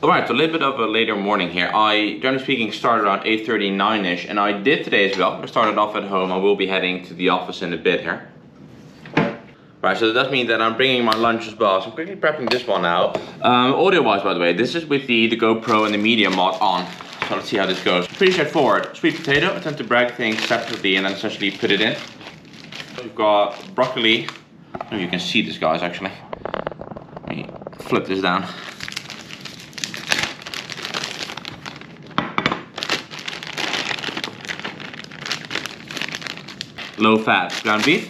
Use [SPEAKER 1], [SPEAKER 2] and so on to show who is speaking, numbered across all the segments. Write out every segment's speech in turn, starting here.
[SPEAKER 1] Alright, so a little bit of a later morning here. I, generally speaking, started around 8:39ish, and I did today as well. I started off at home. I will be heading to the office in a bit here. Right, so that does mean that I'm bringing my lunch as well. So I'm quickly prepping this one now. Audio-wise, by the way, this is with the GoPro and the media mod on. So let's see how this goes. Pretty straightforward. Sweet potato, I tend to break things separately and then essentially put it in. We've got broccoli. I don't know if you can see this, guys, actually. Let me flip this down. Low fat ground beef.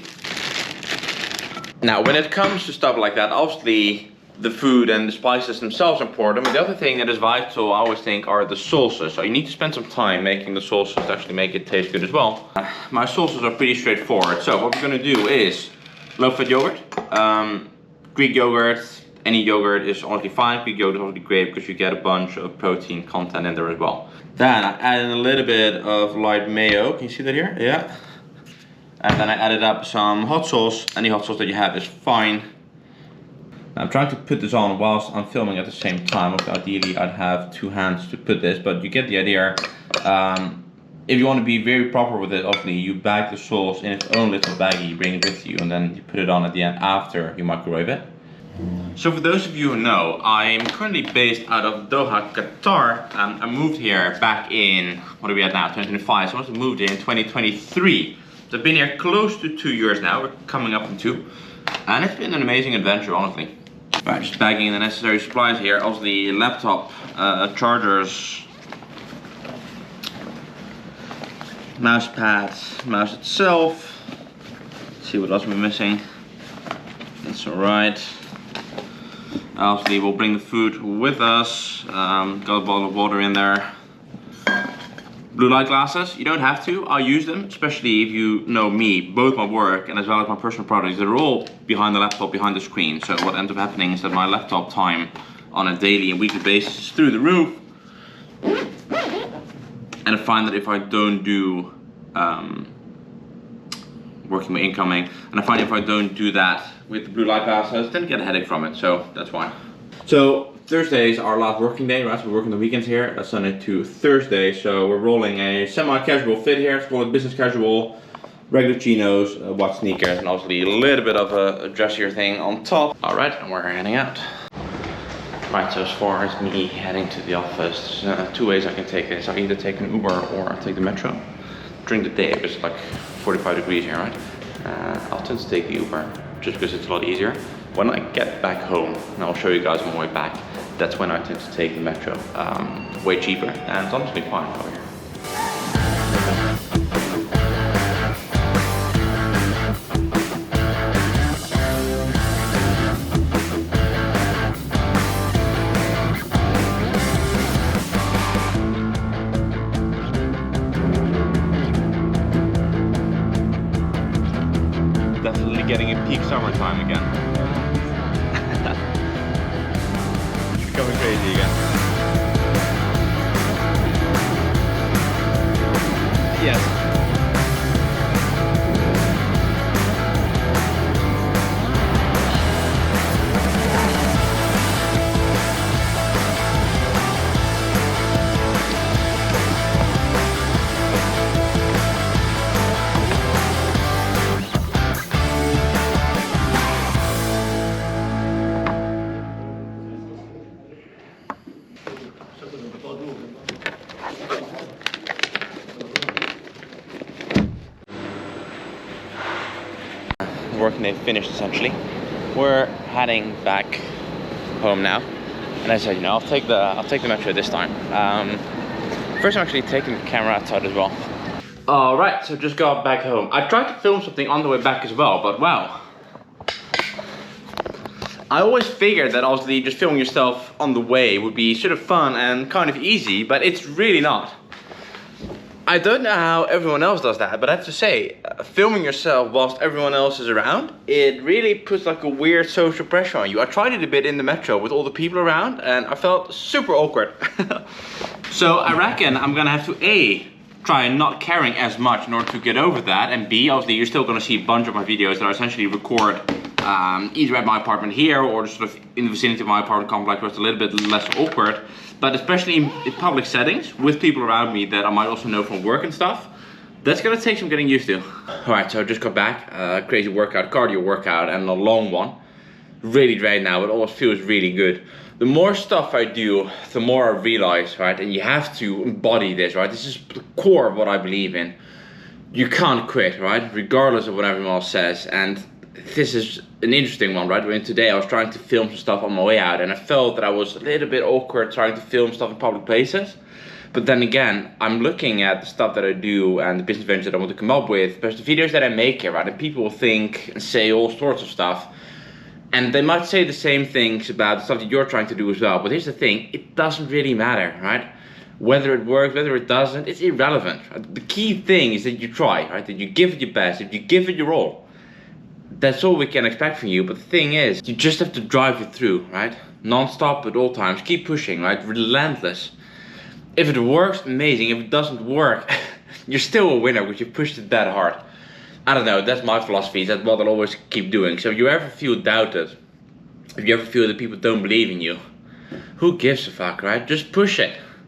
[SPEAKER 1] Now, when it comes to stuff like that, obviously the food and the spices themselves are important, but the other thing that is vital, I always think, are the sauces. So you need to spend some time making the sauces to actually make it taste good as well. My sauces are pretty straightforward. So what we're gonna do is low-fat yogurt, Greek yogurt. Any yogurt is honestly fine. Greek yogurt is honestly great because you get a bunch of protein content in there as well. Then I added a little bit of light mayo. Can you see that here? Yeah. And then I added up some hot sauce. Any hot sauce that you have is fine. Now, I'm trying to put this on whilst I'm filming at the same time. Ideally, I'd have two hands to put this, but you get the idea. If you want to be very proper with it, obviously, you bag the sauce in its own little baggie, you bring it with you, and then you put it on at the end after you microwave it. So for those of you who know, I'm currently based out of Doha, Qatar. I moved here back in, what are we at now, 2025, so I must have moved here in 2023. So I've been here close to 2 years now, we're coming up on 2. And it's been an amazing adventure, honestly. Right, just bagging the necessary supplies here. Also the laptop, chargers, mouse pad, mouse itself. Let's see what else we're missing. That's alright. Obviously we'll bring the food with us. Got a bottle of water in there. Blue light glasses, you don't have to, I'll use them, especially if you know me, both my work and as well as my personal products, they're all behind the laptop, behind the screen. So what ends up happening is that my laptop time on a daily and weekly basis is through the roof. And I find that if I don't do working with incoming, and I find if I don't do that with the blue light glasses, then I get a headache from it, so that's why. So Thursday is our last working day, right? So we're working the weekends here. That's Sunday to Thursday. So we're rolling a semi-casual fit here. It's called business casual, regular chinos, white sneakers, and obviously a little bit of a dressier thing on top. All right, and we're heading out. Right, so as far as me heading to the office, there's two ways I can take this. I can either take an Uber or I take the metro. During the day, it's like 45 degrees here, right? I'll tend to take the Uber just because it's a lot easier. When I get back home, and I'll show you guys on my way back, that's when I tend to take the metro. Way cheaper, and it's honestly fine over here. Definitely getting in peak summertime again. Going crazy again. Yes. Working day finished essentially. We're heading back home now, and I said, you know, I'll take the metro this time. First, I'm actually taking the camera outside as well. All right, so just got back home. I tried to film something on the way back as well, but wow. I always figured that obviously just filming yourself on the way would be sort of fun and kind of easy, but it's really not. I don't know how everyone else does that, but I have to say, filming yourself whilst everyone else is around, it really puts like a weird social pressure on you. I tried it a bit in the metro with all the people around, and I felt super awkward. So I reckon I'm gonna have to A, try not caring as much in order to get over that, and B, obviously you're still gonna see a bunch of my videos that I essentially record either at my apartment here or sort of in the vicinity of my apartment complex where it's a little bit less awkward. But especially in public settings with people around me that I might also know from work and stuff, that's gonna take some getting used to. Alright, so I just got back, crazy workout, cardio workout, and a long one. Really drained now, it always feels really good. The more stuff I do, the more I realize, right, and you have to embody this, right? This is the core of what I believe in. You can't quit, right? Regardless of what everyone else says. And this is an interesting one, right? When today I was trying to film some stuff on my way out and I felt that I was a little bit awkward trying to film stuff in public places. But then again, I'm looking at the stuff that I do and the business ventures that I want to come up with, but the videos that I make here, right? And people will think and say all sorts of stuff. And they might say the same things about the stuff that you're trying to do as well. But here's the thing, it doesn't really matter, right? Whether it works, whether it doesn't, it's irrelevant. The key thing is that you try, right? That you give it your best, that you give it your all. That's all we can expect from you. But the thing is, you just have to drive it through, right? Non-stop at all times, keep pushing, right? Relentless. If it works, amazing. If it doesn't work, you're still a winner because you pushed it that hard. I don't know, that's my philosophy, that's what I'll always keep doing. So if you ever feel doubted, if you ever feel that people don't believe in you, who gives a fuck, right? Just push it.